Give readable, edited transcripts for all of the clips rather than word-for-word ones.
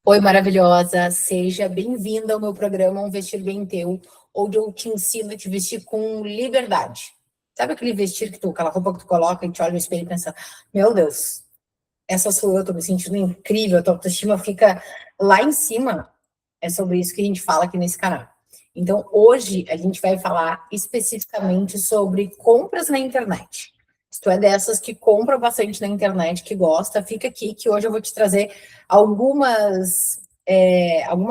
Oi, maravilhosa, seja bem-vinda ao meu programa Um Vestir Bem Teu, onde eu te ensino a te vestir com liberdade. Sabe aquele vestir aquela roupa que tu coloca e te olha no espelho e pensa, meu Deus, essa sou eu, tô me sentindo incrível, a tua autoestima fica lá em cima. É sobre isso que a gente fala aqui nesse canal. Então, hoje a gente vai falar especificamente sobre compras na internet. Se tu é dessas que compra bastante na internet, que gosta, fica aqui que hoje eu vou te trazer algumas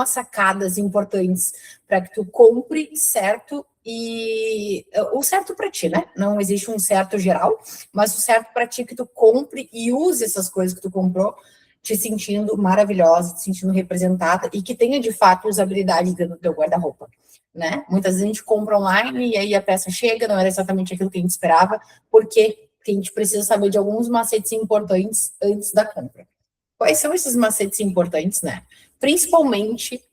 sacadas importantes para que tu compre certo e o certo para ti, né? Não existe um certo geral, mas o certo para ti que tu compre e use essas coisas que tu comprou te sentindo maravilhosa, te sentindo representada e que tenha de fato usabilidade dentro do teu guarda-roupa, né? Muitas vezes a gente compra online e aí a peça chega, não era exatamente aquilo que a gente esperava, porque a gente precisa saber de alguns macetes importantes antes da compra. Quais são esses macetes importantes, né? Principalmente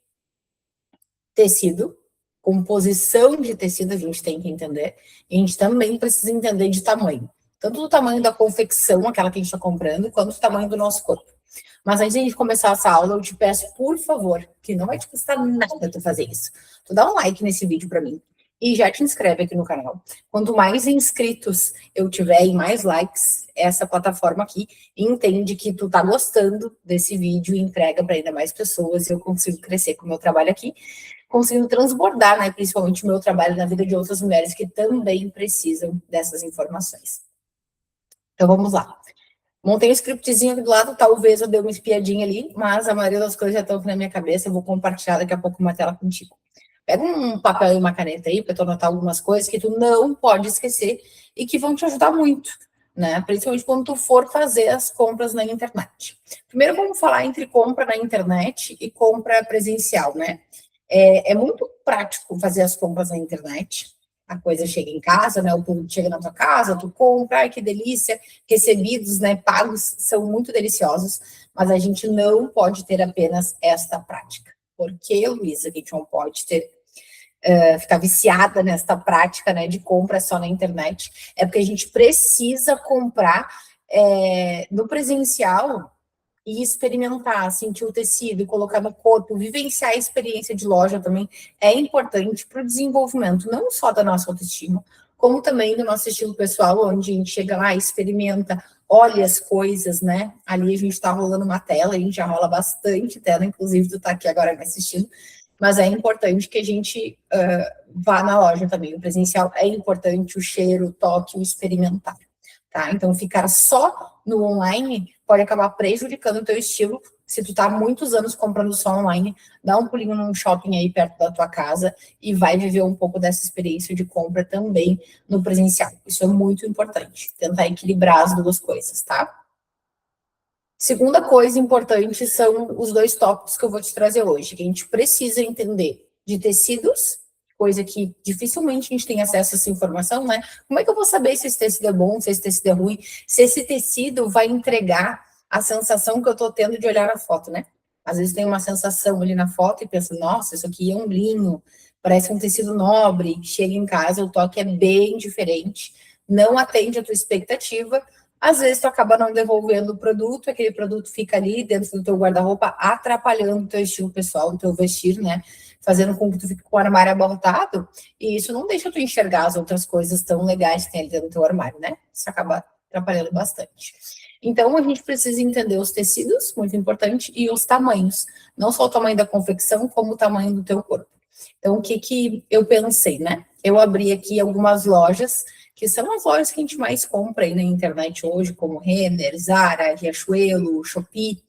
tecido, composição de tecido a gente tem que entender, e a gente também precisa entender de tamanho. Tanto do tamanho da confecção, aquela que a gente está comprando, quanto do tamanho do nosso corpo. Mas antes de a gente começar essa aula, eu te peço, por favor, que não vai te custar nada tu fazer isso. Tu dá um like nesse vídeo para mim e já te inscreve aqui no canal. Quanto mais inscritos eu tiver e mais likes, essa plataforma aqui entende que tu tá gostando desse vídeo e entrega para ainda mais pessoas e eu consigo crescer com o meu trabalho aqui, conseguindo transbordar, né, principalmente o meu trabalho na vida de outras mulheres que também precisam dessas informações. Então vamos lá. Montei um scriptzinho aqui do lado, talvez eu dê uma espiadinha ali, mas a maioria das coisas já estão aqui na minha cabeça, eu vou compartilhar daqui a pouco uma tela contigo. Pega um papel e uma caneta aí para tu anotar algumas coisas que tu não pode esquecer e que vão te ajudar muito, né? Principalmente quando tu for fazer as compras na internet. Primeiro vamos falar entre compra na internet e compra presencial, né? É muito prático fazer as compras na internet. A coisa chega em casa, né? O produto chega na tua casa, tu compra, ai que delícia. Recebidos, né? Pagos são muito deliciosos, mas a gente não pode ter apenas esta prática. Por que, Luísa, a gente não pode ter ficar viciada nesta prática, né, de compra só na internet? É porque a gente precisa comprar no presencial e experimentar, sentir o tecido, colocar no corpo, vivenciar a experiência de loja também é importante para o desenvolvimento, não só da nossa autoestima, como também do nosso estilo pessoal, onde a gente chega lá, experimenta, olha as coisas, né? Ali a gente está rolando uma tela, a gente já rola bastante tela, inclusive tu está aqui agora me assistindo, mas é importante que a gente vá na loja também. O presencial é importante, o cheiro, o toque, o experimentar, tá? Então, ficar só no online pode acabar prejudicando o teu estilo. Se tu tá há muitos anos comprando só online, dá um pulinho num shopping aí perto da tua casa e vai viver um pouco dessa experiência de compra também no presencial. Isso é muito importante, tentar equilibrar as duas coisas, tá? Segunda coisa importante são os dois tópicos que eu vou te trazer hoje, que a gente precisa entender de tecidos, coisa que dificilmente a gente tem acesso a essa informação, né? Como é que eu vou saber se esse tecido é bom, se esse tecido é ruim, se esse tecido vai entregar a sensação que eu tô tendo de olhar a foto, né? Às vezes tem uma sensação ali na foto e pensa, nossa, isso aqui é um linho, parece um tecido nobre, chega em casa, o toque é bem diferente, não atende a tua expectativa. Às vezes tu acaba não devolvendo o produto, aquele produto fica ali dentro do teu guarda-roupa, atrapalhando o teu estilo pessoal, o teu vestir, né? Fazendo com que tu fique com o armário abarrotado, e isso não deixa tu enxergar as outras coisas tão legais que tem ali dentro do teu armário, né? Isso acaba atrapalhando bastante. Então, a gente precisa entender os tecidos, muito importante, e os tamanhos. Não só o tamanho da confecção, como o tamanho do teu corpo. Então, o que eu pensei, né? Eu abri aqui algumas lojas que são as lojas que a gente mais compra aí na internet hoje, como Renner, Zara, Riachuelo, Shopee,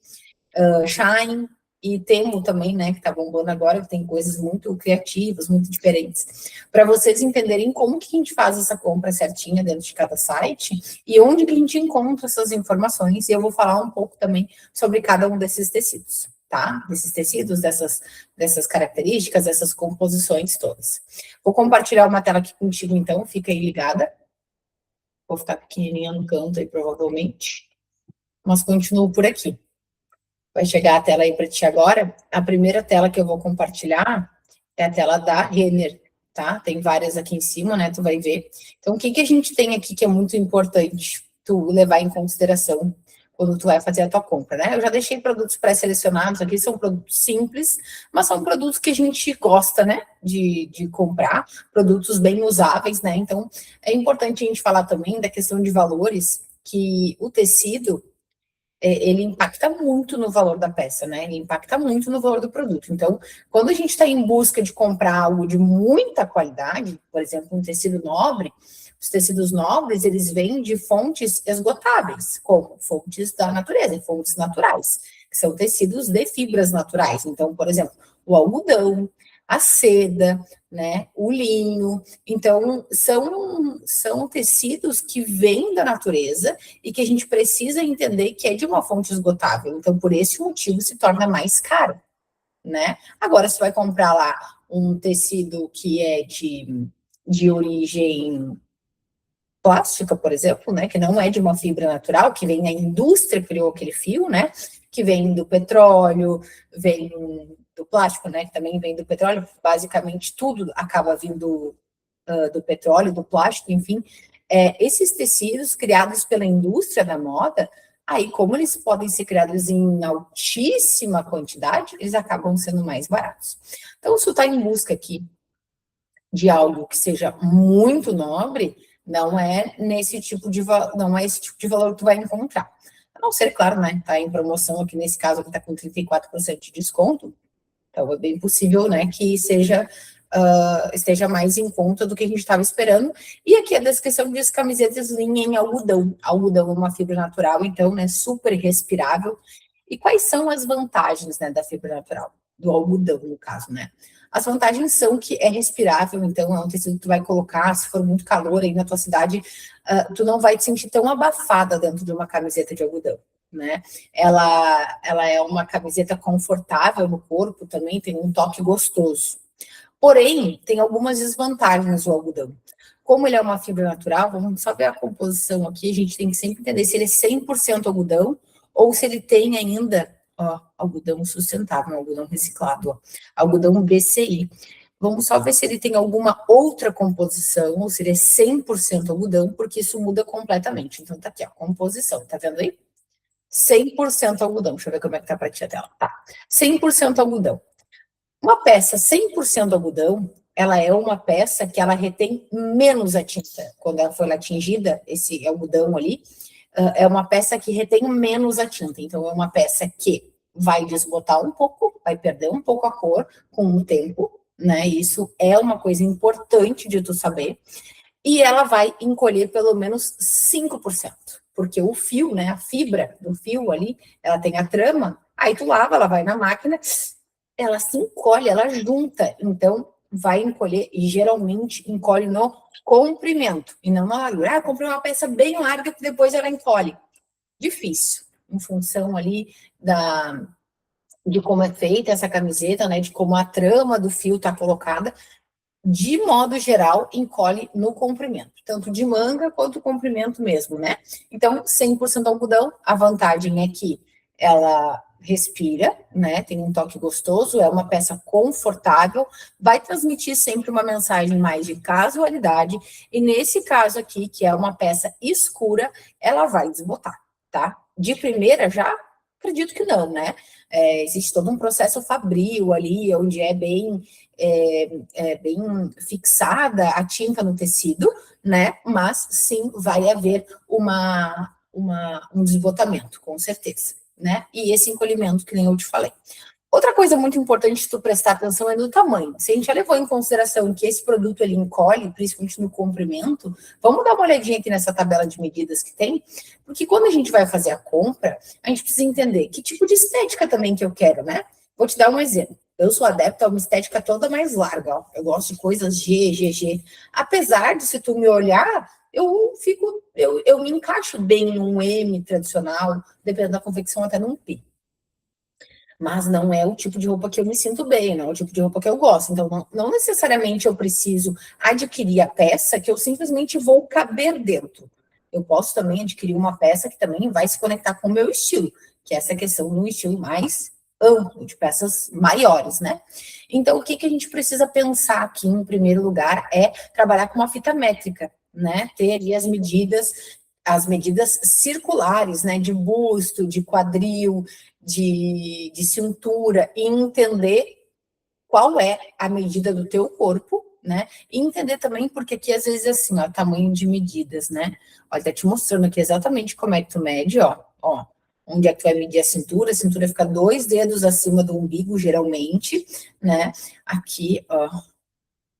Shein, e Temu também, né, que tá bombando agora, que tem coisas muito criativas, muito diferentes, para vocês entenderem como que a gente faz essa compra certinha dentro de cada site e onde que a gente encontra essas informações, e eu vou falar um pouco também sobre cada um desses tecidos, tá? Desses tecidos, dessas características, dessas composições todas. Vou compartilhar uma tela aqui contigo, então, fica aí ligada. Vou ficar pequenininha no canto aí, provavelmente. Mas continuo por aqui. Vai chegar a tela aí para ti agora. A primeira tela que eu vou compartilhar é a tela da Renner, tá? Tem várias aqui em cima, né? Tu vai ver. Então, o que a gente tem aqui que é muito importante tu levar em consideração quando tu vai fazer a tua compra, né? Eu já deixei produtos pré-selecionados aqui, são produtos simples, mas são produtos que a gente gosta, né, de comprar, produtos bem usáveis, né? Então, é importante a gente falar também da questão de valores, que o tecido, ele impacta muito no valor da peça, né? Ele impacta muito no valor do produto. Então, quando a gente está em busca de comprar algo de muita qualidade, por exemplo, um tecido nobre, os tecidos nobres, eles vêm de fontes esgotáveis, como fontes da natureza, fontes naturais, que são tecidos de fibras naturais. Então, por exemplo, o algodão, a seda, né, o linho. Então, são tecidos que vêm da natureza e que a gente precisa entender que é de uma fonte esgotável. Então, por esse motivo, se torna mais caro, né? Agora, você vai comprar lá um tecido que é de origem plástica, por exemplo, né, que não é de uma fibra natural, que vem, a indústria criou aquele fio, né, que vem do petróleo, vem do plástico, né, que também vem do petróleo, basicamente tudo acaba vindo do petróleo, do plástico, enfim, esses tecidos criados pela indústria da moda, aí como eles podem ser criados em altíssima quantidade, eles acabam sendo mais baratos. Então, se tu está em busca aqui de algo que seja muito nobre, não é esse tipo de valor que tu vai encontrar. A não ser, claro, né, tá em promoção aqui, nesse caso aqui tá com 34% de desconto, então é bem possível, né, que esteja mais em conta do que a gente estava esperando. E aqui a descrição diz camisetas linha em algodão. Algodão é uma fibra natural, então, né, super respirável. E quais são as vantagens, né, da fibra natural? Do algodão, no caso, né? As vantagens são que é respirável, então é um tecido que tu vai colocar, se for muito calor aí na tua cidade, tu não vai te sentir tão abafada dentro de uma camiseta de algodão, né? Ela é uma camiseta confortável no corpo também, tem um toque gostoso. Porém, tem algumas desvantagens o algodão. Como ele é uma fibra natural, vamos só ver a composição aqui, a gente tem que sempre entender se ele é 100% algodão ou se ele tem ainda, ó, algodão sustentável, algodão reciclado, ó, algodão BCI. Vamos só ver se ele tem alguma outra composição, ou se ele é 100% algodão, porque isso muda completamente. Então, tá aqui, ó, composição, tá vendo aí? 100% algodão. Deixa eu ver como é que tá pra ti a tela. Tá, 100% algodão. Uma peça 100% algodão, ela é uma peça que ela retém menos a tinta. Quando ela foi atingida, esse algodão ali, é uma peça que retém menos a tinta. Então, é uma peça que vai desbotar um pouco, vai perder um pouco a cor com o tempo, né? Isso é uma coisa importante de tu saber. E ela vai encolher pelo menos 5%. Porque o fio, né? A fibra do fio ali, ela tem a trama, aí tu lava, ela vai na máquina, ela se encolhe, ela junta, então vai encolher, e geralmente encolhe no comprimento, e não na largura. Ah, comprei uma peça bem larga que depois ela encolhe. Difícil, em função ali de como é feita essa camiseta, né, de como a trama do fio está colocada, de modo geral, encolhe no comprimento, tanto de manga quanto comprimento mesmo, né? Então, 100% algodão, a vantagem é que ela respira, né? Tem um toque gostoso, é uma peça confortável, vai transmitir sempre uma mensagem mais de casualidade, e nesse caso aqui, que é uma peça escura, ela vai desbotar, tá? De primeira já, acredito que não, né? Existe todo um processo fabril ali, onde é bem fixada a tinta no tecido, né? Mas sim vai haver um desbotamento, com certeza, né? E esse encolhimento, que nem eu te falei. Outra coisa muito importante tu prestar atenção é no tamanho. Se a gente já levou em consideração que esse produto ele encolhe, principalmente no comprimento, vamos dar uma olhadinha aqui nessa tabela de medidas que tem, porque quando a gente vai fazer a compra, a gente precisa entender que tipo de estética também que eu quero, né? Vou te dar um exemplo. Eu sou adepta a uma estética toda mais larga, ó. Eu gosto de coisas G, GG. Apesar de, se tu me olhar, eu me encaixo bem num M tradicional, dependendo da confecção, até num P. Mas não é o tipo de roupa que eu me sinto bem, não é o tipo de roupa que eu gosto. Então, não necessariamente eu preciso adquirir a peça que eu simplesmente vou caber dentro. Eu posso também adquirir uma peça que também vai se conectar com o meu estilo, que é essa questão de um estilo mais amplo, de peças maiores, né? Então, o que a gente precisa pensar aqui, em primeiro lugar, é trabalhar com uma fita métrica, né? Ter ali as medidas as medidas circulares, né, de busto, de quadril, de cintura, e entender qual é a medida do teu corpo, né, e entender também, porque aqui às vezes é assim, ó, tamanho de medidas, né, olha, tá te mostrando aqui exatamente como é que tu mede, ó, onde é que tu vai medir a cintura fica 2 dedos acima do umbigo, geralmente, né, aqui, ó,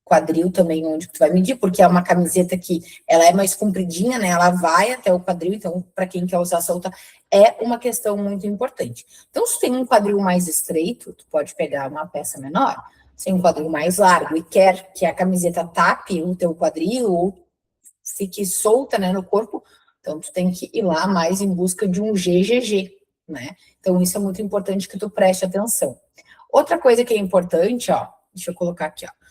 quadril também, onde tu vai medir, porque é uma camiseta que ela é mais compridinha, né? Ela vai até o quadril, então, para quem quer usar solta, é uma questão muito importante. Então, se tem um quadril mais estreito, tu pode pegar uma peça menor, se tem um quadril mais largo e quer que a camiseta tape o teu quadril ou fique solta, né, no corpo, então tu tem que ir lá mais em busca de um GGG, né? Então, isso é muito importante que tu preste atenção. Outra coisa que é importante, ó, deixa eu colocar aqui, ó.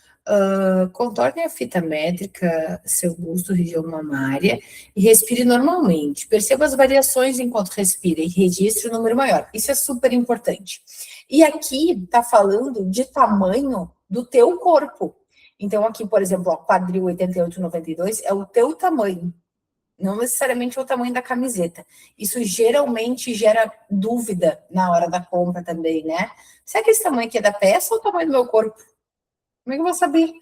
Contorne a fita métrica, seu busto, região mamária, e respire normalmente. Perceba as variações enquanto respira e registre o número maior. Isso é super importante. E aqui tá falando de tamanho do teu corpo. Então, aqui, por exemplo, ó, quadril 88,92 é o teu tamanho. Não necessariamente é o tamanho da camiseta. Isso geralmente gera dúvida na hora da compra também, né? Será que esse tamanho aqui é da peça ou o tamanho do meu corpo? Como é que eu vou saber?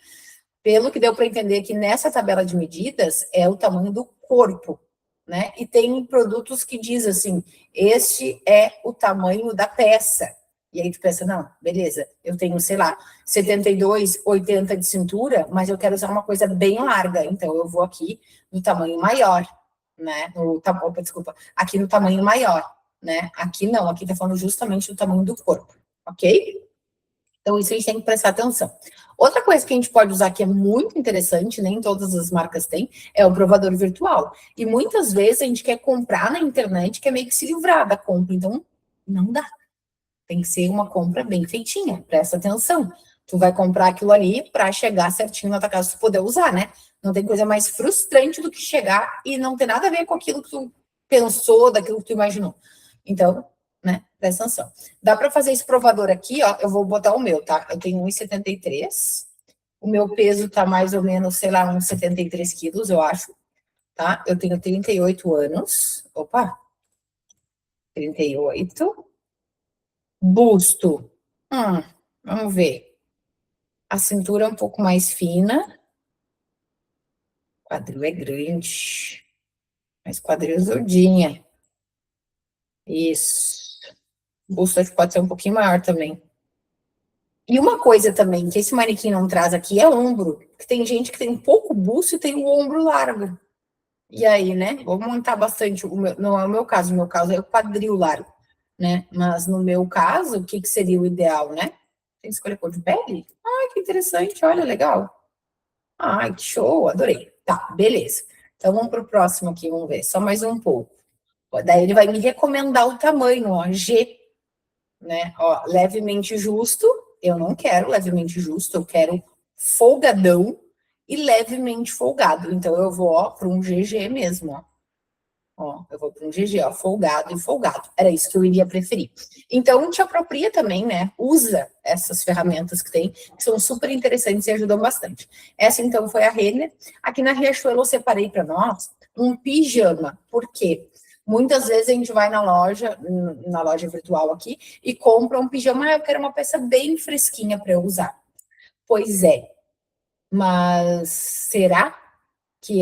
Pelo que deu para entender que nessa tabela de medidas é o tamanho do corpo, né? E tem produtos que diz assim, este é o tamanho da peça. E aí tu pensa, não, beleza, eu tenho, sei lá, 72, 80 de cintura, mas eu quero usar uma coisa bem larga, então eu vou aqui no tamanho maior, né? Opa, desculpa, aqui no tamanho maior, né? Aqui não, aqui tá falando justamente do tamanho do corpo, ok? Então, isso a gente tem que prestar atenção. Outra coisa que a gente pode usar que é muito interessante, nem todas as marcas têm, é o provador virtual. E muitas vezes a gente quer comprar na internet, quer meio que se livrar da compra. Então, não dá. Tem que ser uma compra bem feitinha, presta atenção. Tu vai comprar aquilo ali para chegar certinho na tua casa, tu poder usar, né? Não tem coisa mais frustrante do que chegar e não ter nada a ver com aquilo que tu pensou, daquilo que tu imaginou. Então, né, presta atenção. Dá para fazer esse provador aqui, ó, eu vou botar o meu, tá? Eu tenho 1,73, o meu peso tá mais ou menos, sei lá, uns 73 quilos, eu acho, tá? Eu tenho 38 anos, opa, 38. Busto, vamos ver. A cintura é um pouco mais fina. Quadril é grande. Mas quadrilzudinha. Isso. Busto acho que pode ser um pouquinho maior também. E uma coisa também que esse manequim não traz aqui é ombro. Que tem gente que tem pouco busto e tem o ombro largo. E aí, né? Vou montar bastante. Não é o meu caso é o quadril largo, né? Mas no meu caso, o que seria o ideal, né? Tem que escolher cor de pele? Ai, que interessante, olha, legal. Ai, que show, adorei. Tá, beleza. Então vamos para o próximo aqui, vamos ver. Só mais um pouco. Daí ele vai me recomendar o tamanho, ó, G, né? Ó, levemente justo, eu não quero levemente justo, eu quero folgadão e levemente folgado. Então eu vou, ó, para um GG mesmo, ó. Ó, eu vou para um GG, ó, folgado e folgado. Era isso que eu iria preferir. Então, te apropria também, né? Usa essas ferramentas que tem, que são super interessantes e ajudam bastante. Essa, então, foi a Renner. Aqui na Riachuelo, eu separei para nós um pijama. Por quê? Muitas vezes a gente vai na loja virtual aqui, e compra um pijama. Ah, eu quero uma peça bem fresquinha para eu usar. Pois é, mas será que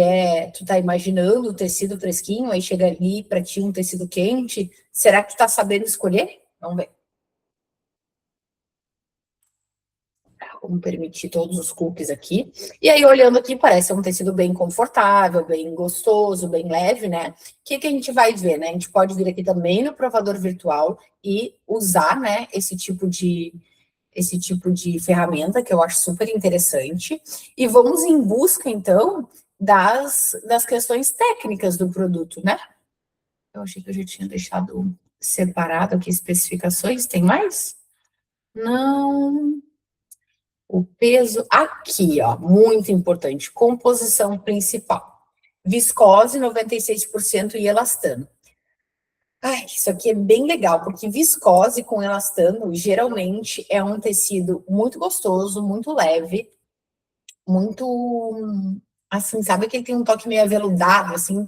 tu tá imaginando o tecido fresquinho, aí chega ali para ti um tecido quente, será que tu tá sabendo escolher? Vamos ver. Vamos permitir todos os cookies aqui. E aí, olhando aqui, parece um tecido bem confortável, bem gostoso, bem leve, né? O que a gente vai ver, né? A gente pode vir aqui também no provador virtual e usar, né, esse tipo de ferramenta, que eu acho super interessante. E vamos em busca, então, das questões técnicas do produto, né? Eu achei que eu já tinha deixado separado aqui especificações. Tem mais? Não. O peso aqui, ó, muito importante. Composição principal. Viscose, 96% e elastano. Ai, isso aqui é bem legal, porque viscose com elastano geralmente é um tecido muito gostoso, muito leve, muito, assim, sabe que ele tem um toque meio aveludado, assim,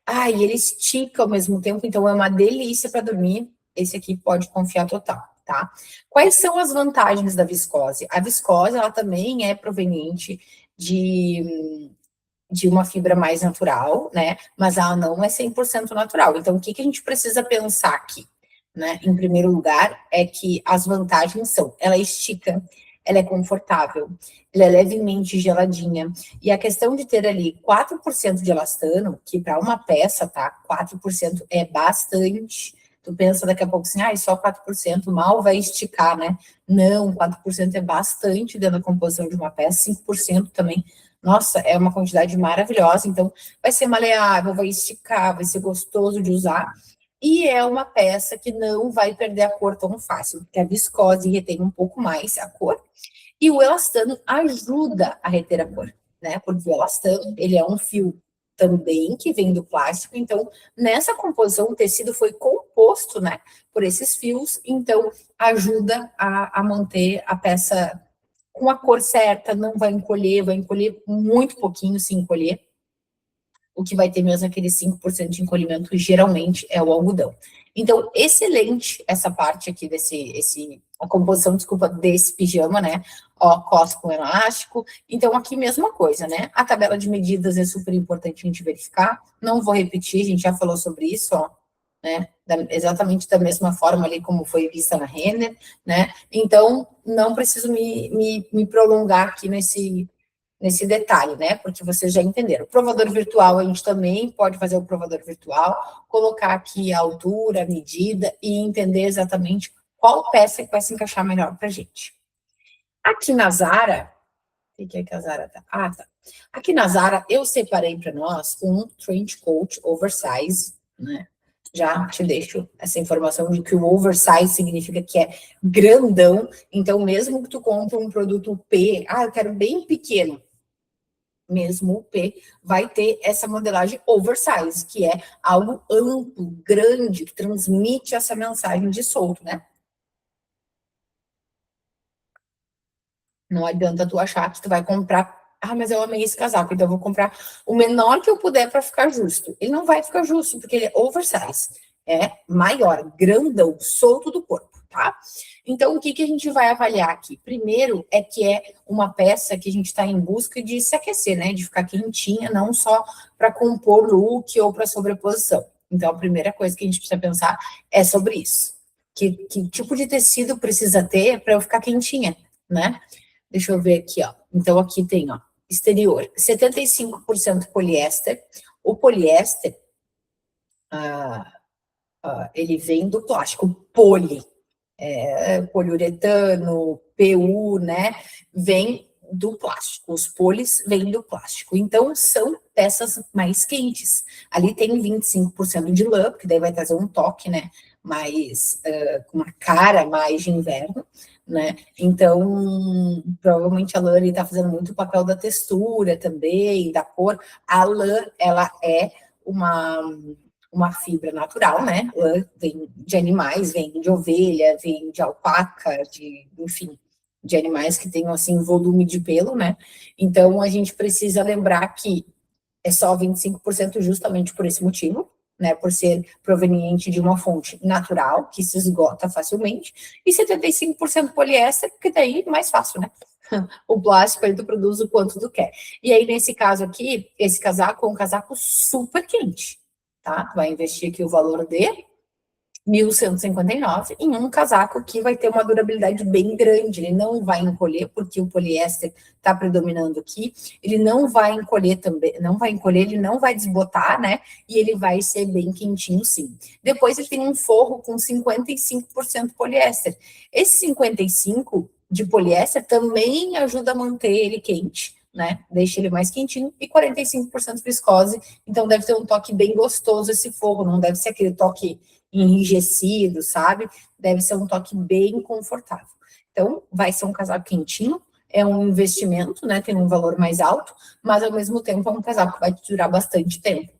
Ah, e ele estica ao mesmo tempo, então é uma delícia para dormir. Esse aqui pode confiar total, tá? Quais são as vantagens da viscose? A viscose, ela também é proveniente de uma fibra mais natural, né? Mas ela não é 100% natural. Então, o que a gente precisa pensar aqui, né? Em primeiro lugar, é que as vantagens são, ela estica, ela é confortável, ela é levemente geladinha, e a questão de ter ali 4% de elastano, que para uma peça, tá? 4% é bastante. Tu pensa daqui a pouco assim, ah, só 4% mal vai esticar, né? Não, 4% é bastante dentro da composição de uma peça, 5% também. Nossa, é uma quantidade maravilhosa, então vai ser maleável, vai esticar, vai ser gostoso de usar. E é uma peça que não vai perder a cor tão fácil, porque a viscose retém um pouco mais a cor, e o elastano ajuda a reter a cor, né? Porque o elastano, ele é um fio também que vem do plástico, então nessa composição o tecido foi composto, né, por esses fios, então ajuda a manter a peça com a cor certa, não vai encolher muito pouquinho se encolher. O que vai ter mesmo aquele 5% de encolhimento, geralmente, é o algodão. Então, excelente essa parte aqui a composição, desculpa, desse pijama, né? Ó, costa com elástico. Então, aqui mesma coisa, né? A tabela de medidas é super importante a gente verificar. Não vou repetir, a gente já falou sobre isso, ó, né? Exatamente da mesma forma ali como foi vista na Renner, né? Então, não preciso me prolongar aqui nesse detalhe, né? Porque vocês já entenderam. O provador virtual, a gente também pode fazer o provador virtual, colocar aqui a altura, a medida e entender exatamente qual peça que vai se encaixar melhor para a gente. Aqui na Zara, o que é que a Zara tá? Ah, tá. Aqui na Zara, eu separei para nós um trench coat oversize, né? Já te deixo essa informação de que o oversize significa que é grandão, então mesmo que tu compre um produto P, eu quero bem pequeno, mesmo o P, vai ter essa modelagem oversize, que é algo amplo, grande, que transmite essa mensagem de solto, né? Não adianta tu achar que tu vai comprar, mas eu amei esse casaco, então eu vou comprar o menor que eu puder para ficar justo. Ele não vai ficar justo, porque ele é oversize, é maior, grandão, solto do corpo, tá? Então, o que a gente vai avaliar aqui? Primeiro é que é uma peça que a gente está em busca de se aquecer, né? De ficar quentinha, não só para compor look ou para sobreposição. Então, a primeira coisa que a gente precisa pensar é sobre isso. Que tipo de tecido precisa ter para eu ficar quentinha, né? Deixa eu ver aqui, ó. Então, aqui tem, ó, exterior, 75% poliéster. O poliéster, ele vem do plástico poliuretano, PU, né? Vem do plástico. Os polis vêm do plástico. Então, são peças mais quentes. Ali tem 25% de lã, que daí vai trazer um toque, né? Mais, com uma cara mais de inverno, né? Então, provavelmente a lã está fazendo muito o papel da textura também, da cor. A lã, ela é uma fibra natural, né? Lã vem de animais, vem de ovelha, vem de alpaca, enfim, de animais que tenham, assim, volume de pelo, né? Então, a gente precisa lembrar que é só 25% justamente por esse motivo, né? Por ser proveniente de uma fonte natural, que se esgota facilmente, e 75% poliéster, porque daí é mais fácil, né? O plástico aí tu produz o quanto tu quer. E aí, nesse caso aqui, esse casaco é um casaco super quente, tá? Tu vai investir aqui o valor de 1.159 em um casaco que vai ter uma durabilidade bem grande, ele não vai encolher, porque o poliéster está predominando aqui, ele não vai encolher também, não vai encolher, ele não vai desbotar, né? E ele vai ser bem quentinho, sim. Depois ele tem um forro com 55% poliéster. Esse 55% de poliéster também ajuda a manter ele quente, né? Deixa ele mais quentinho, e 45% viscose, então deve ter um toque bem gostoso esse forro, não deve ser aquele toque enrijecido, sabe? Deve ser um toque bem confortável. Então, vai ser um casaco quentinho, é um investimento, né? Tem um valor mais alto, mas ao mesmo tempo é um casaco que vai durar bastante tempo.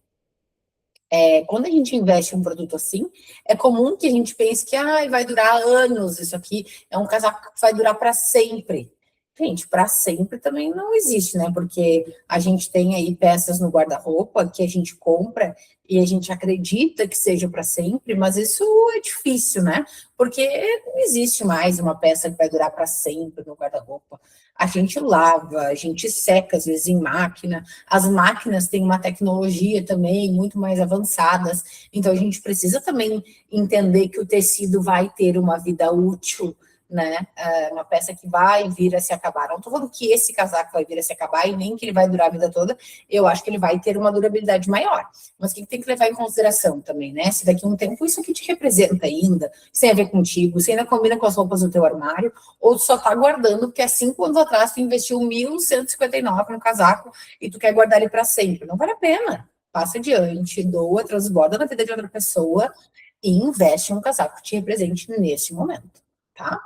Quando a gente investe em um produto assim, é comum que a gente pense que vai durar anos isso aqui, é um casaco que vai durar para sempre. Gente, para sempre também não existe, né? Porque a gente tem aí peças no guarda-roupa que a gente compra e a gente acredita que seja para sempre, mas isso é difícil, né? Porque não existe mais uma peça que vai durar para sempre no guarda-roupa. A gente lava, a gente seca, às vezes em máquina. As máquinas têm uma tecnologia também muito mais avançadas, então a gente precisa também entender que o tecido vai ter uma vida útil, né? Uma peça que vai vir a se acabar. Não estou falando que esse casaco vai vir a se acabar e nem que ele vai durar a vida toda. Eu acho que ele vai ter uma durabilidade maior. Mas o que tem que levar em consideração também, né? Se daqui a um tempo isso aqui te representa ainda, se tem a ver contigo, se ainda combina com as roupas do teu armário, ou tu só tá guardando porque há 5 anos atrás tu investiu 1.159 no casaco e tu quer guardar ele para sempre. Não vale a pena. Passa adiante, doa, transborda na vida de outra pessoa e investe em um casaco que te represente neste momento, tá?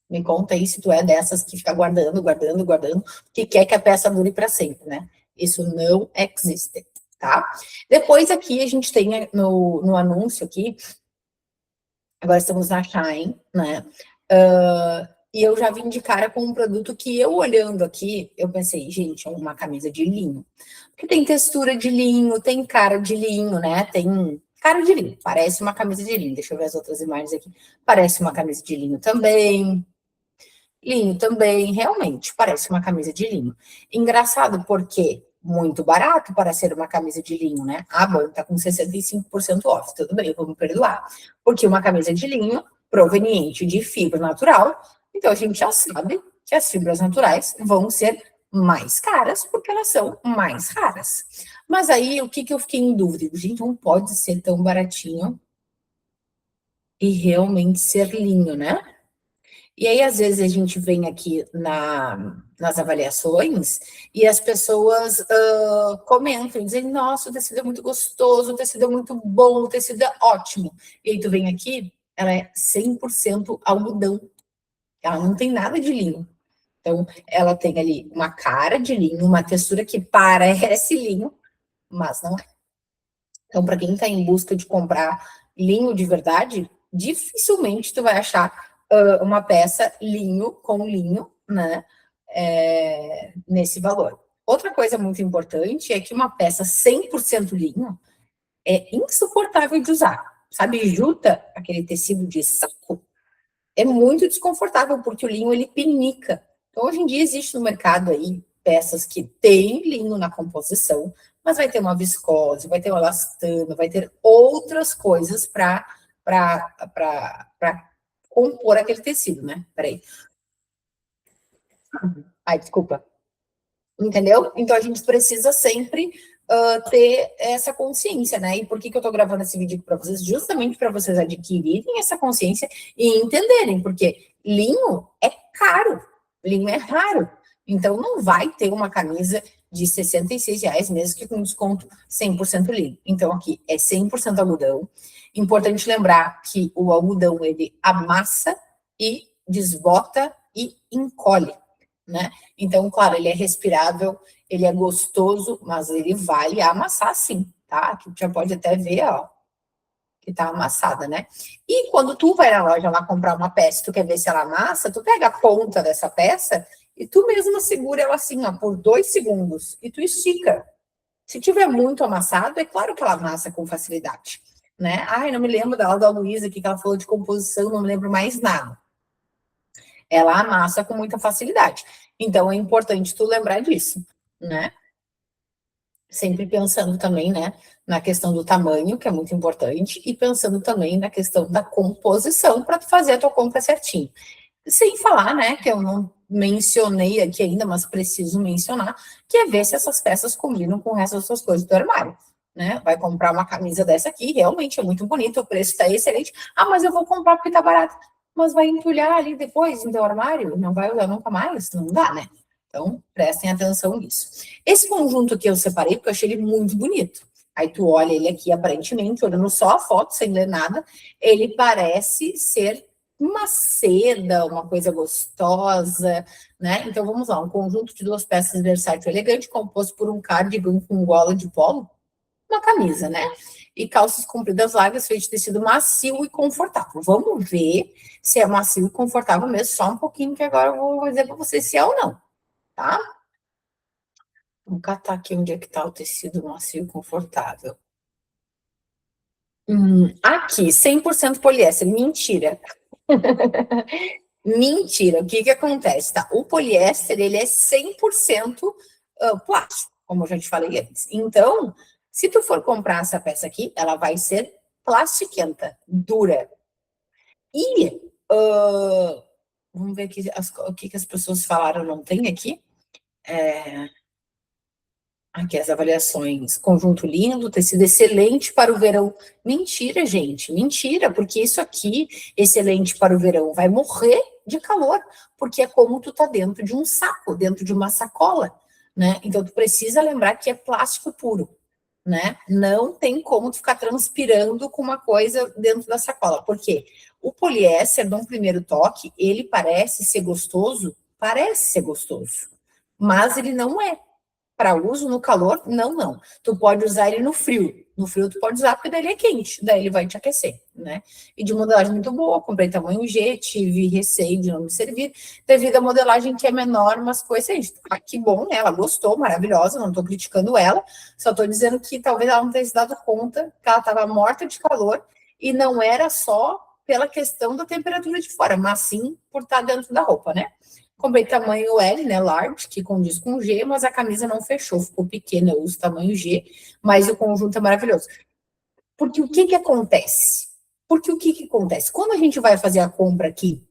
Me conta aí se tu é dessas que fica guardando, guardando, guardando, que quer que a peça dure para sempre, né? Isso não existe, tá? Depois aqui a gente tem no anúncio aqui, agora estamos na Shine, né? E eu já vim de cara com um produto que eu olhando aqui, eu pensei, gente, é uma camisa de linho. Porque tem textura de linho, tem cara de linho, né? Tem cara de linho, parece uma camisa de linho. Deixa eu ver as outras imagens aqui. Parece uma camisa de linho também. Linho também, realmente, parece uma camisa de linho. Engraçado porque muito barato para ser uma camisa de linho, né? Ah, bom, tá com 65% off, tudo bem, vamos perdoar. Porque uma camisa de linho proveniente de fibra natural, então a gente já sabe que as fibras naturais vão ser mais caras porque elas são mais raras. Mas aí, o que eu fiquei em dúvida? Gente, não pode ser tão baratinho e realmente ser linho, né? E aí, às vezes, a gente vem aqui nas avaliações e as pessoas comentam, dizem, nossa, o tecido é muito gostoso, o tecido é muito bom, o tecido é ótimo. E aí tu vem aqui, ela é 100% algodão, ela não tem nada de linho. Então, ela tem ali uma cara de linho, uma textura que parece linho, mas não é. Então, para quem está em busca de comprar linho de verdade, dificilmente tu vai achar uma peça linho com linho, né? Nesse valor. Outra coisa muito importante é que uma peça 100% linho é insuportável de usar. Sabe, juta, aquele tecido de saco, é muito desconfortável, porque o linho, ele pinica. Então, hoje em dia, existe no mercado aí peças que têm linho na composição, mas vai ter uma viscose, vai ter um elastano, vai ter outras coisas para compor aquele tecido, né? Peraí. Ai, desculpa. Entendeu? Então a gente precisa sempre ter essa consciência, né? E por que eu tô gravando esse vídeo para vocês? Justamente para vocês adquirirem essa consciência e entenderem, porque linho é caro, linho é raro. Então não vai ter uma camisa de R$ 66, mesmo que com desconto 100% linho. Então aqui é 100% algodão. Importante lembrar que o algodão, ele amassa e desbota e encolhe, né? Então, claro, ele é respirável, ele é gostoso, mas ele vale amassar sim, tá? Aqui já pode até ver, ó, que tá amassada, né? E quando tu vai na loja lá comprar uma peça, tu quer ver se ela amassa, tu pega a ponta dessa peça e tu mesma segura ela assim, ó, por 2 segundos e tu estica. Se tiver muito amassado, é claro que ela amassa com facilidade, né? Ai, não me lembro da aula da Luísa que ela falou de composição, não me lembro mais nada. Ela amassa com muita facilidade. Então, é importante tu lembrar disso, né? Sempre pensando também, né, na questão do tamanho, que é muito importante, e pensando também na questão da composição para tu fazer a tua compra certinho. Sem falar, né, que eu não mencionei aqui ainda, mas preciso mencionar, que é ver se essas peças combinam com o resto das suas coisas do armário, né? Vai comprar uma camisa dessa aqui, realmente é muito bonita, o preço está excelente. Ah, mas eu vou comprar porque tá barato. Mas vai entulhar ali depois no teu armário, não vai usar nunca mais, não dá, né? Então, prestem atenção nisso. Esse conjunto que eu separei, porque eu achei ele muito bonito. Aí tu olha ele aqui, aparentemente, olhando só a foto, sem ler nada, ele parece ser uma seda, uma coisa gostosa, né? Então, vamos lá, um conjunto de 2 peças versátil elegante, composto por um cardigan com gola de polo. uma camisa, né? E calças compridas largas feitas de tecido macio e confortável. Vamos ver se é macio e confortável mesmo, só um pouquinho, que agora eu vou dizer para vocês se é ou não, tá? Vamos catar aqui onde é que tá o tecido macio e confortável. Aqui, 100% poliéster. Mentira. Mentira. O que que acontece, tá? O poliéster, ele é 100% plástico, como eu já te falei antes. Então, se tu for comprar essa peça aqui, ela vai ser plastiquenta, dura. E, vamos ver aqui o que que as pessoas falaram, não tem aqui? Aqui as avaliações. Conjunto lindo, tecido excelente para o verão. Mentira, gente, mentira, porque isso aqui, excelente para o verão, vai morrer de calor, porque é como tu tá dentro de um saco, dentro de uma sacola, né? Então tu precisa lembrar que é plástico puro, né? Não tem como tu ficar transpirando com uma coisa dentro da sacola. Por quê? O poliéster, num primeiro toque, ele parece ser gostoso, mas ele não é. Para uso no calor, não. Tu pode usar ele no frio. No frio tu pode usar porque daí ele é quente, daí ele vai te aquecer, né? E de modelagem muito boa, comprei tamanho G, tive receio de não me servir, devido à modelagem que é menor, mas coisa aí. Ah, que bom, né? Ela gostou, maravilhosa, não tô criticando ela, só tô dizendo que talvez ela não tenha se dado conta que ela estava morta de calor e não era só pela questão da temperatura de fora, mas sim por estar dentro da roupa, né? Comprei tamanho L, né, large, que condiz com G, mas a camisa não fechou, ficou pequena, eu uso tamanho G, mas o conjunto é maravilhoso. Porque o que que acontece? Porque o que que acontece? Quando a gente vai fazer a compra aqui,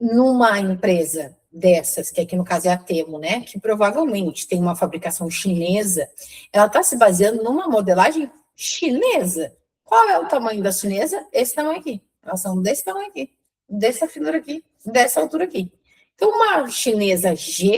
numa empresa dessas, que aqui no caso é a Temo, né, que provavelmente tem uma fabricação chinesa, ela está se baseando numa modelagem chinesa. Qual é o tamanho da chinesa? Esse tamanho aqui. Elas são desse tamanho aqui, dessa finura aqui, dessa altura aqui. Então, uma chinesa G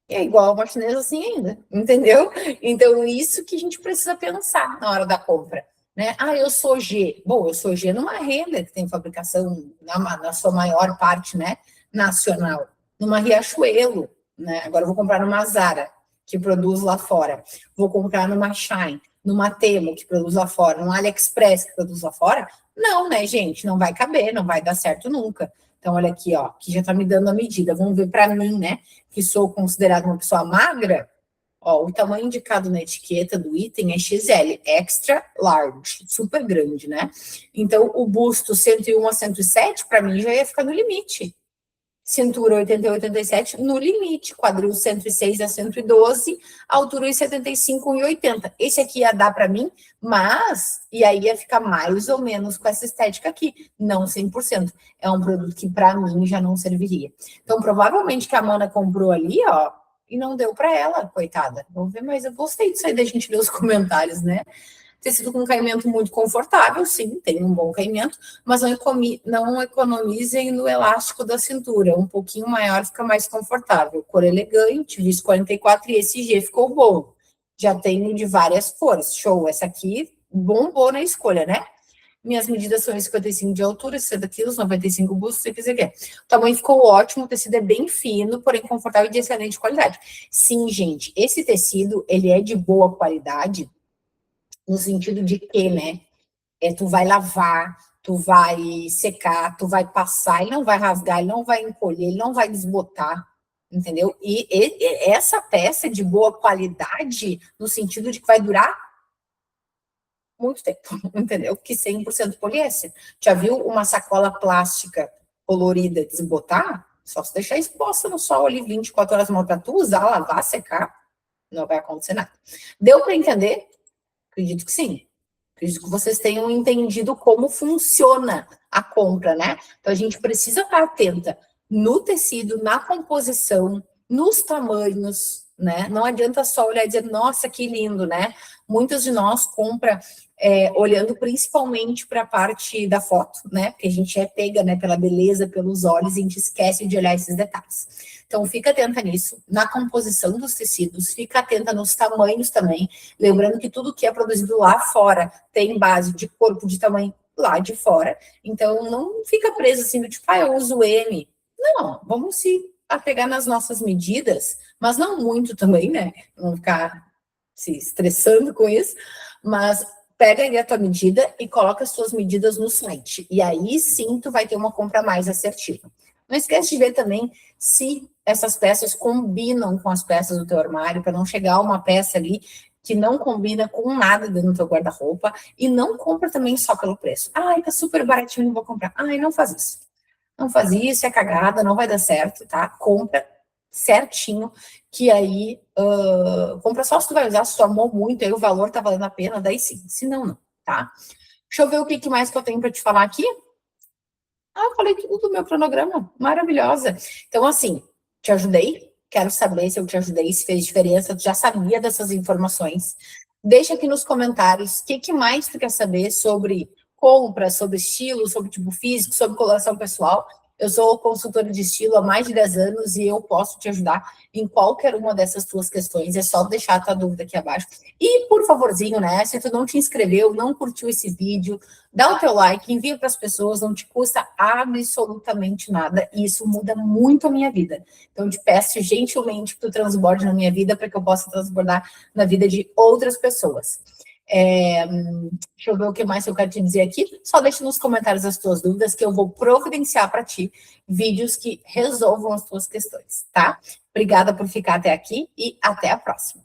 é igual a uma chinesa assim ainda, entendeu? Então, isso que a gente precisa pensar na hora da compra, né? Ah, eu sou G. Bom, eu sou G numa renda que tem fabricação na sua maior parte, né, nacional. Numa Riachuelo, né? Agora eu vou comprar numa Zara, que produz lá fora. Vou comprar numa Shine, numa Temo, que produz lá fora, num AliExpress, que produz lá fora. Não, né, gente? Não vai caber, não vai dar certo nunca. Então, olha aqui, ó, que já tá me dando a medida. Vamos ver para mim, né, que sou considerada uma pessoa magra, ó, o tamanho indicado na etiqueta do item é XL, extra large, super grande, né? Então, o busto 101 a 107, para mim, já ia ficar no limite. Cintura 88 a 87, no limite. Quadril 106 a 112, altura 75 e 80. Esse aqui ia dar para mim, mas, e aí ia ficar mais ou menos com essa estética aqui, não 100%. É um produto que para mim já não serviria. Então, provavelmente que a Mana comprou ali, ó, e não deu para ela, coitada. Vamos ver, mas eu gostei disso aí da gente ler os comentários, né? Tecido com caimento muito confortável, sim, tem um bom caimento, mas não economizem no elástico da cintura. Um pouquinho maior fica mais confortável. Cor elegante, visto 44, e esse G ficou bom. Já tenho de várias cores. Show. Essa aqui bombou na escolha, né? Minhas medidas são 55 de altura, 60 quilos, 95 busto, se quiser quer. O tamanho ficou ótimo, o tecido é bem fino, porém confortável e de excelente qualidade. Sim, gente, esse tecido, ele é de boa qualidade, no sentido de que, né, tu vai lavar, tu vai secar, tu vai passar, ele não vai rasgar, ele não vai encolher, ele não vai desbotar, entendeu? E essa peça é de boa qualidade, no sentido de que vai durar muito tempo, entendeu? Que 100% poliéster. Já viu uma sacola plástica colorida desbotar? Só se deixar exposta no sol ali 24 horas mal para tu usar, lavar, secar, não vai acontecer nada. Deu para entender? Acredito que sim. Acredito que vocês tenham entendido como funciona a compra, né? Então, a gente precisa estar atenta no tecido, na composição, nos tamanhos, né? Não adianta só olhar e dizer, nossa, que lindo, né? Muitos de nós compram olhando principalmente para a parte da foto, né? Porque a gente é pega, né, pela beleza, pelos olhos, e a gente esquece de olhar esses detalhes. Então, fica atenta nisso, na composição dos tecidos, fica atenta nos tamanhos também, lembrando que tudo que é produzido lá fora tem base de corpo de tamanho lá de fora, então não fica preso assim, do tipo, eu uso M. Não, vamos se apegar nas nossas medidas, mas não muito também, né? Não ficar se estressando com isso, mas pega ali a tua medida e coloca as tuas medidas no site. E aí sim tu vai ter uma compra mais assertiva. Não esquece de ver também se essas peças combinam com as peças do teu armário, para não chegar uma peça ali que não combina com nada dentro do teu guarda-roupa, e não compra também só pelo preço. Ai, tá super baratinho, não vou comprar. Ai, não faz isso. Não faz isso, é cagada, não vai dar certo, tá? Compra certinho, que aí compra só se tu vai usar, se tu amou muito, aí o valor tá valendo a pena, daí sim, se não, não, tá? Deixa eu ver o que mais que eu tenho para te falar aqui. Eu falei tudo do meu cronograma, maravilhosa. Então, assim, te ajudei, quero saber se eu te ajudei, se fez diferença, tu já sabia dessas informações. Deixa aqui nos comentários o que mais tu quer saber sobre compra, sobre estilo, sobre tipo físico, sobre coloração pessoal. Eu sou consultora de estilo há mais de 10 anos e eu posso te ajudar em qualquer uma dessas tuas questões. É só deixar a tua dúvida aqui abaixo. E, por favorzinho, né, se tu não te inscreveu, não curtiu esse vídeo, dá o teu like, envia para as pessoas, não te custa absolutamente nada. E isso muda muito a minha vida. Então, eu te peço gentilmente que tu transborde na minha vida para que eu possa transbordar na vida de outras pessoas. Deixa eu ver o que mais eu quero te dizer aqui. Só deixa nos comentários as tuas dúvidas que eu vou providenciar para ti vídeos que resolvam as tuas questões, tá? Obrigada por ficar até aqui e até a próxima.